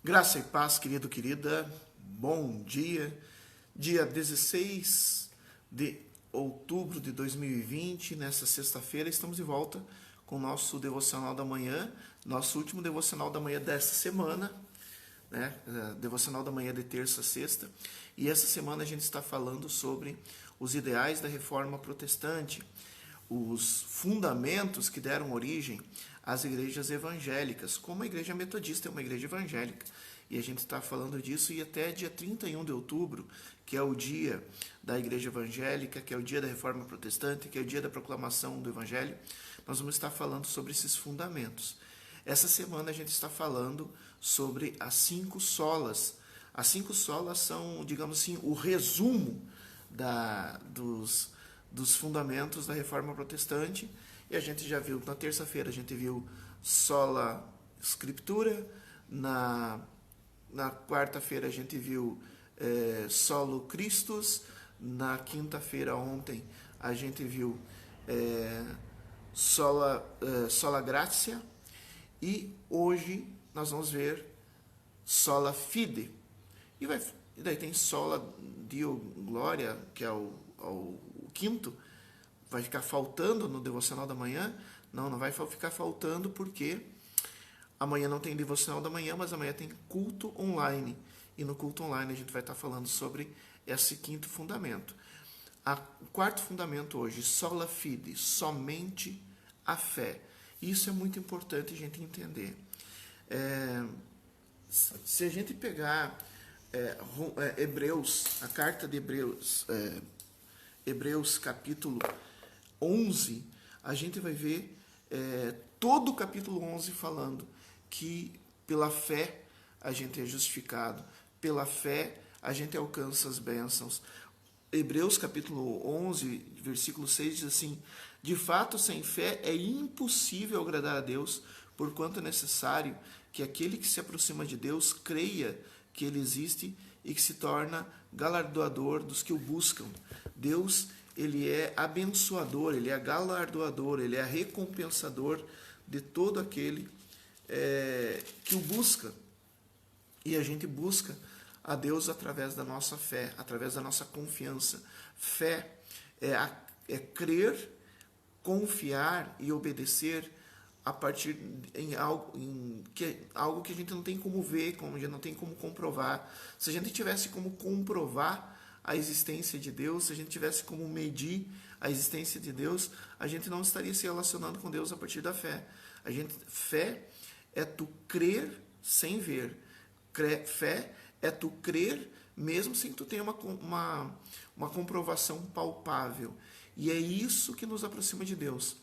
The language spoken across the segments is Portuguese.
Graça e paz, querido, querida. Bom dia. Dia 16 de outubro de 2020, nessa sexta-feira, estamos de volta com o nosso devocional da manhã, nosso último devocional da manhã desta semana, né? Devocional da manhã de terça a sexta. E essa semana a gente está falando sobre os ideais da reforma protestante, os fundamentos que deram origem às igrejas evangélicas, como a igreja metodista é uma igreja evangélica. E a gente está falando disso, e até dia 31 de outubro, que é o dia da igreja evangélica, que é o dia da reforma protestante, que é o dia da proclamação do evangelho, nós vamos estar falando sobre esses fundamentos. Essa semana a gente está falando sobre as 5 solas. As 5 solas são, digamos assim, o resumo dos fundamentos da reforma protestante. E a gente já viu, na terça-feira a gente viu sola scriptura, na quarta-feira a gente viu solo Christus, na quinta-feira ontem a gente viu sola gratia, e hoje nós vamos ver sola fide. E daí tem sola dio gloria, que é o quinto. Vai ficar faltando no devocional da manhã? Não vai ficar faltando, porque amanhã não tem devocional da manhã, mas amanhã tem culto online. E no culto online a gente vai estar falando sobre esse quinto fundamento. O quarto fundamento hoje, sola fide, somente a fé. Isso é muito importante a gente entender. Se a gente pegar Hebreus, a carta de Hebreus, Hebreus capítulo 11, a gente vai ver todo o capítulo 11 falando que pela fé a gente é justificado, pela fé a gente alcança as bênçãos. Hebreus capítulo 11, versículo 6 diz assim: de fato, sem fé é impossível agradar a Deus, porquanto é necessário que aquele que se aproxima de Deus creia que Ele existe e que se torna galardoador dos que o buscam. Deus, Ele é abençoador, Ele é galardoador, Ele é recompensador de todo aquele que o busca. E a gente busca a Deus através da nossa fé, através da nossa confiança. Fé é crer, confiar e obedecer a partir em algo que a gente não tem como ver, como a gente não tem como comprovar. Se a gente tivesse como comprovar a existência de Deus, se a gente tivesse como medir a existência de Deus, a gente não estaria se relacionando com Deus a partir da fé. Fé é tu crer sem ver. Fé é tu crer mesmo sem tu ter uma comprovação palpável. E é isso que nos aproxima de Deus.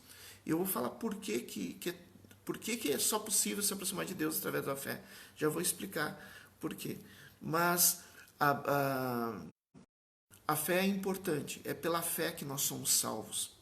Eu vou falar por que é só possível se aproximar de Deus através da fé. Já vou explicar por quê. Mas a fé é importante. É pela fé que nós somos salvos.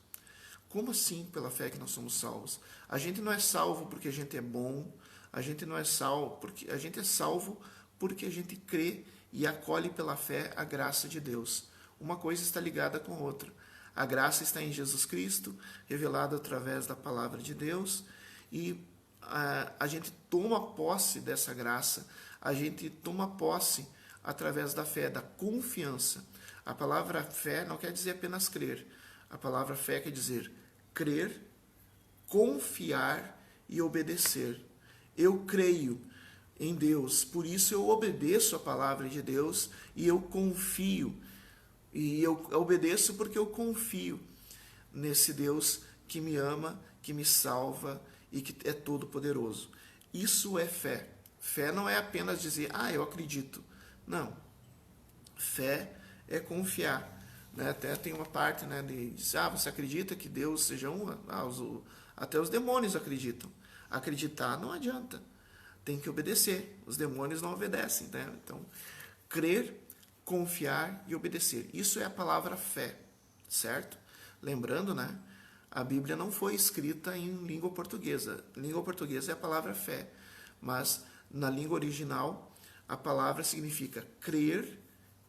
Como assim pela fé que nós somos salvos? A gente não é salvo porque a gente é bom. A gente não é salvo porque a gente é salvo porque a gente crê e acolhe pela fé a graça de Deus. Uma coisa está ligada com a outra. A graça está em Jesus Cristo, revelada através da palavra de Deus, e a gente toma posse dessa graça, a gente toma posse através da fé, da confiança. A palavra fé não quer dizer apenas crer. A palavra fé quer dizer crer, confiar e obedecer. Eu creio em Deus, por isso eu obedeço a palavra de Deus e eu confio. E eu obedeço porque eu confio nesse Deus que me ama, que me salva e que é todo poderoso. Isso é fé. Fé não é apenas dizer, eu acredito. Não. Fé é confiar. Né? Até tem uma parte, né, de dizer, você acredita que Deus seja um? Até os demônios acreditam. Acreditar não adianta. Tem que obedecer. Os demônios não obedecem. Né? Então, crer, confiar e obedecer. Isso é a palavra fé, certo? Lembrando, né? A Bíblia não foi escrita em língua portuguesa. Língua portuguesa é a palavra fé, mas na língua original a palavra significa crer,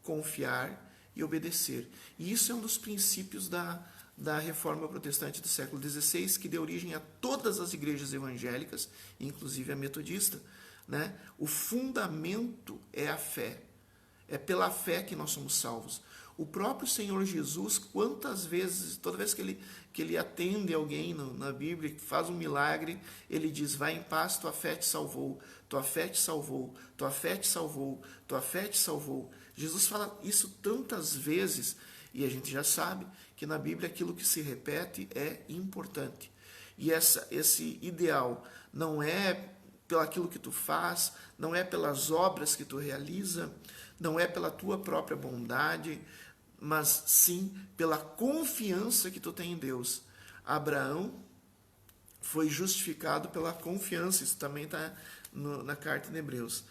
confiar e obedecer. E isso é um dos princípios da Reforma Protestante do século XVI, que deu origem a todas as igrejas evangélicas, inclusive a metodista. né? O fundamento é a fé. É pela fé que nós somos salvos. O próprio Senhor Jesus, quantas vezes, toda vez que ele atende alguém na Bíblia, faz um milagre, ele diz: vai em paz, tua fé te salvou, tua fé te salvou, tua fé te salvou, tua fé te salvou. Jesus fala isso tantas vezes, e a gente já sabe que na Bíblia aquilo que se repete é importante. E esse ideal não é pelo aquilo que tu faz, não é pelas obras que tu realiza, não é pela tua própria bondade, mas sim pela confiança que tu tem em Deus. Abraão foi justificado pela confiança, isso também está na carta de Hebreus.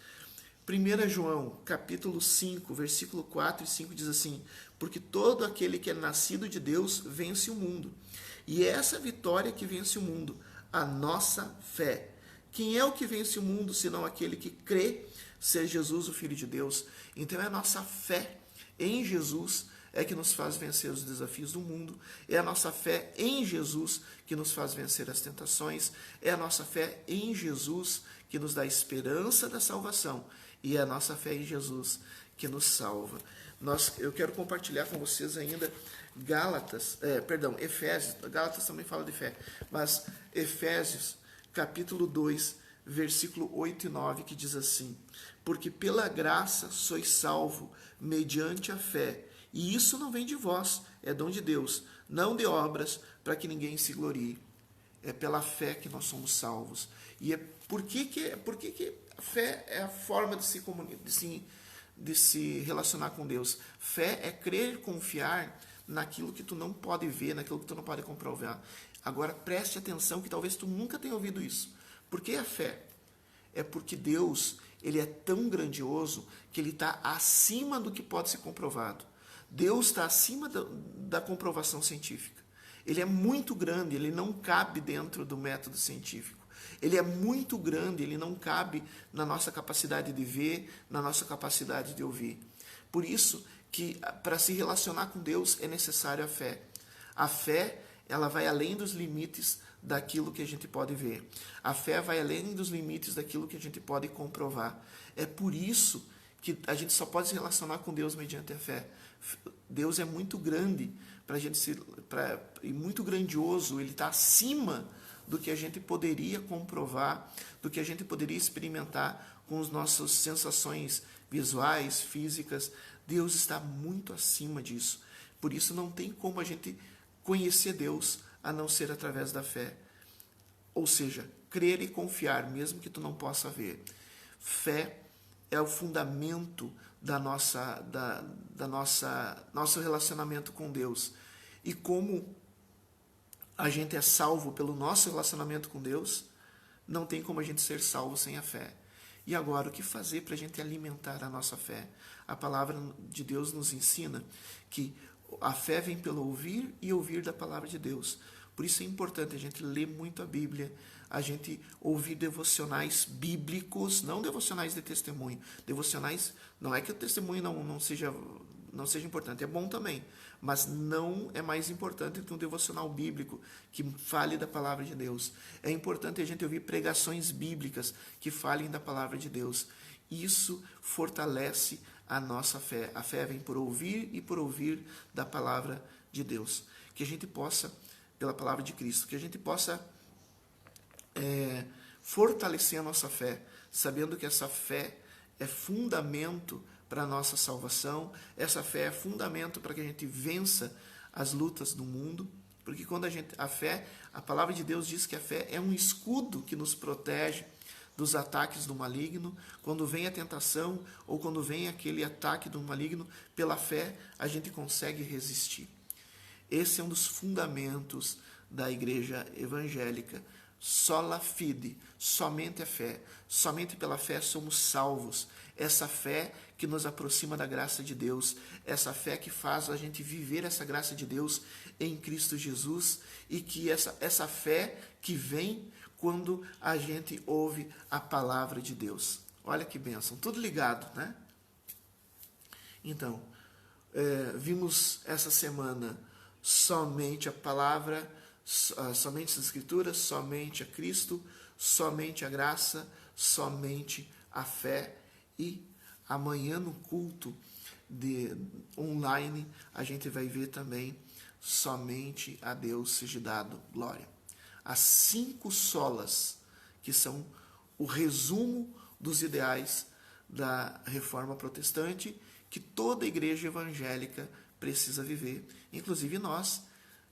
1 João, capítulo 5, versículo 4 e 5 diz assim: porque todo aquele que é nascido de Deus vence o mundo. E é essa vitória que vence o mundo, a nossa fé. Quem é o que vence o mundo, senão aquele que crê ser Jesus, o Filho de Deus? Então é a nossa fé em Jesus é que nos faz vencer os desafios do mundo, é a nossa fé em Jesus que nos faz vencer as tentações, é a nossa fé em Jesus que nos dá a esperança da salvação, e é a nossa fé em Jesus que nos salva. Eu quero compartilhar com vocês ainda Efésios, Gálatas também fala de fé, mas Efésios, capítulo 2, versículo 8 e 9, que diz assim: porque pela graça sois salvo, mediante a fé, e isso não vem de vós, é dom de Deus, não de obras, para que ninguém se glorie. É pela fé que nós somos salvos. E por que a fé é a forma de se relacionar com Deus? Fé é crer e confiar naquilo que tu não pode ver, naquilo que tu não pode comprovar. Agora preste atenção, que talvez tu nunca tenha ouvido isso. Por que a fé? É porque Deus, ele é tão grandioso que ele está acima do que pode ser comprovado. Deus está acima da comprovação científica. Ele é muito grande, ele não cabe dentro do método científico. Ele é muito grande, ele não cabe na nossa capacidade de ver, na nossa capacidade de ouvir. Por isso que para se relacionar com Deus é necessário a fé. A fé, ela vai além dos limites daquilo que a gente pode ver. A fé vai além dos limites daquilo que a gente pode comprovar. É por isso que a gente só pode se relacionar com Deus mediante a fé. Deus é muito grande e muito grandioso, ele está acima do que a gente poderia comprovar, do que a gente poderia experimentar com as nossas sensações visuais, físicas. Deus está muito acima disso. Por isso não tem como a gente conhecer Deus a não ser através da fé. Ou seja, crer e confiar, mesmo que tu não possa ver. Fé é o fundamento nosso relacionamento com Deus. E como a gente é salvo pelo nosso relacionamento com Deus, não tem como a gente ser salvo sem a fé. E agora, o que fazer para a gente alimentar a nossa fé? A palavra de Deus nos ensina que a fé vem pelo ouvir e ouvir da palavra de Deus. Por isso é importante a gente ler muito a Bíblia, a gente ouvir devocionais bíblicos, não devocionais de testemunho. Devocionais, não é que o testemunho não seja importante, é bom também, mas não é mais importante que um devocional bíblico que fale da palavra de Deus. É importante a gente ouvir pregações bíblicas que falem da palavra de Deus. Isso fortalece a nossa fé. A fé vem por ouvir e por ouvir da palavra de Deus. Que a gente possa, pela palavra de Cristo, que a gente possa fortalecer a nossa fé, sabendo que essa fé é fundamento para a nossa salvação, essa fé é fundamento para que a gente vença as lutas do mundo, porque quando a palavra de Deus diz que a fé é um escudo que nos protege dos ataques do maligno. Quando vem a tentação ou quando vem aquele ataque do maligno, pela fé a gente consegue resistir. Esse é um dos fundamentos da igreja evangélica. Sola fide, somente a fé. Somente pela fé somos salvos. Essa fé que nos aproxima da graça de Deus, essa fé que faz a gente viver essa graça de Deus em Cristo Jesus, e que essa fé que vem quando a gente ouve a palavra de Deus. Olha que bênção, tudo ligado, né? Então, vimos essa semana somente a palavra, somente as Escrituras, somente a Cristo, somente a graça, somente a fé. E amanhã no culto online a gente vai ver também somente a Deus seja dado glória. As 5 solas, que são o resumo dos ideais da Reforma Protestante, que toda igreja evangélica precisa viver, inclusive nós,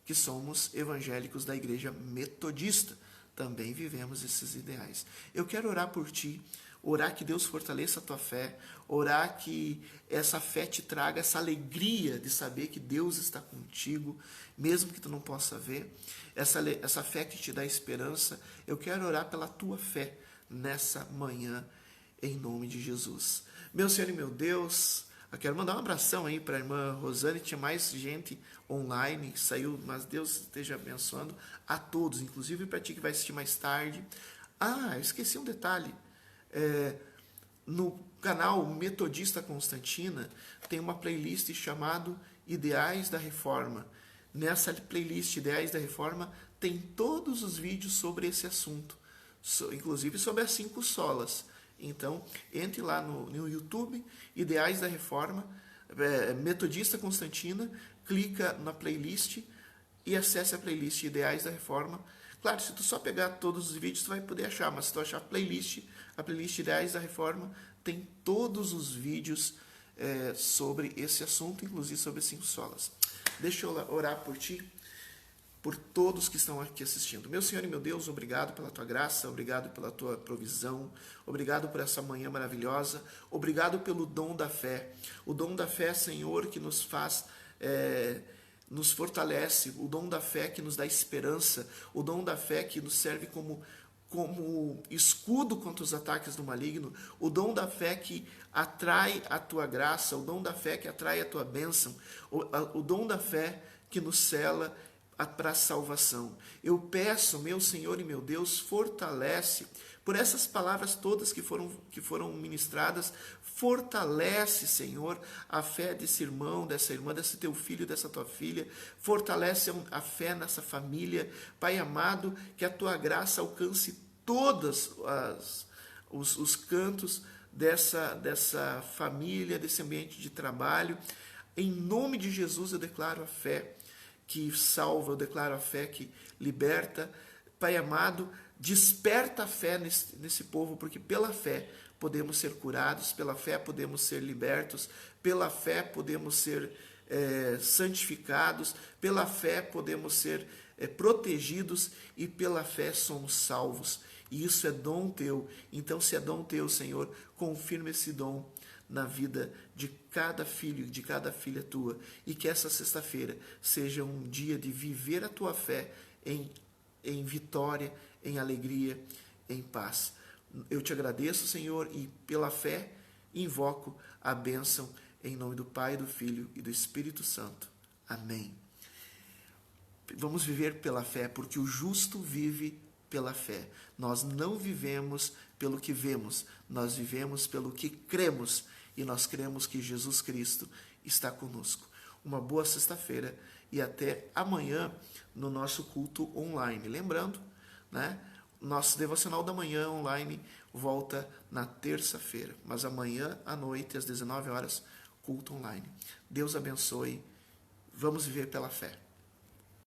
que somos evangélicos da Igreja Metodista, também vivemos esses ideais. Eu quero orar por ti, orar que Deus fortaleça a tua fé, orar que essa fé te traga essa alegria de saber que Deus está contigo, mesmo que tu não possa ver, essa fé que te dá esperança. Eu quero orar pela tua fé nessa manhã, em nome de Jesus. Meu Senhor e meu Deus, eu quero mandar um abração aí para a irmã Rosane. Tinha mais gente online que saiu, mas Deus esteja abençoando a todos, inclusive para ti que vai assistir mais tarde. Eu esqueci um detalhe. No canal Metodista Constantina tem uma playlist chamada Ideais da Reforma. Nessa playlist Ideais da Reforma tem todos os vídeos sobre esse assunto, inclusive sobre as 5 solas. Então, entre lá no YouTube, Ideais da Reforma, Metodista Constantina, clica na playlist e acesse a playlist Ideais da Reforma. Claro, se tu só pegar todos os vídeos, tu vai poder achar, mas se tu achar a playlist Ideais da Reforma, tem todos os vídeos sobre esse assunto, inclusive sobre as 5 solas. Deixa eu orar por ti, por todos que estão aqui assistindo. Meu Senhor e meu Deus, obrigado pela tua graça, obrigado pela tua provisão, obrigado por essa manhã maravilhosa, obrigado pelo dom da fé. O dom da fé, Senhor, que nos faz, nos fortalece, o dom da fé que nos dá esperança, o dom da fé que nos serve como escudo contra os ataques do maligno, o dom da fé que atrai a tua graça, o dom da fé que atrai a tua bênção, o dom da fé que nos cela para a salvação. Eu peço, meu Senhor e meu Deus, fortalece, por essas palavras todas que foram ministradas, fortalece, Senhor, a fé desse irmão, dessa irmã, desse teu filho, dessa tua filha, fortalece a fé nessa família. Pai amado, que a tua graça alcance todos os cantos dessa família, desse ambiente de trabalho. Em nome de Jesus eu declaro a fé que salva, eu declaro a fé que liberta. Pai amado, desperta a fé nesse povo, porque pela fé podemos ser curados, pela fé podemos ser libertos, pela fé podemos ser santificados, pela fé podemos ser protegidos e pela fé somos salvos. E isso é dom teu. Então, se é dom teu, Senhor, confirma esse dom na vida de cada filho, de cada filha tua, e que essa sexta-feira seja um dia de viver a tua fé em vitória, em alegria, em paz. Eu te agradeço, Senhor, e pela fé invoco a bênção em nome do Pai, do Filho e do Espírito Santo. Amém. Vamos viver pela fé, porque o justo vive pela fé. Nós não vivemos pelo que vemos, nós vivemos pelo que cremos, e nós cremos que Jesus Cristo está conosco. Uma boa sexta-feira e até amanhã no nosso culto online. Lembrando, nosso devocional da manhã online volta na terça-feira, mas amanhã à noite, às 19 horas, culto online. Deus abençoe. Vamos viver pela fé.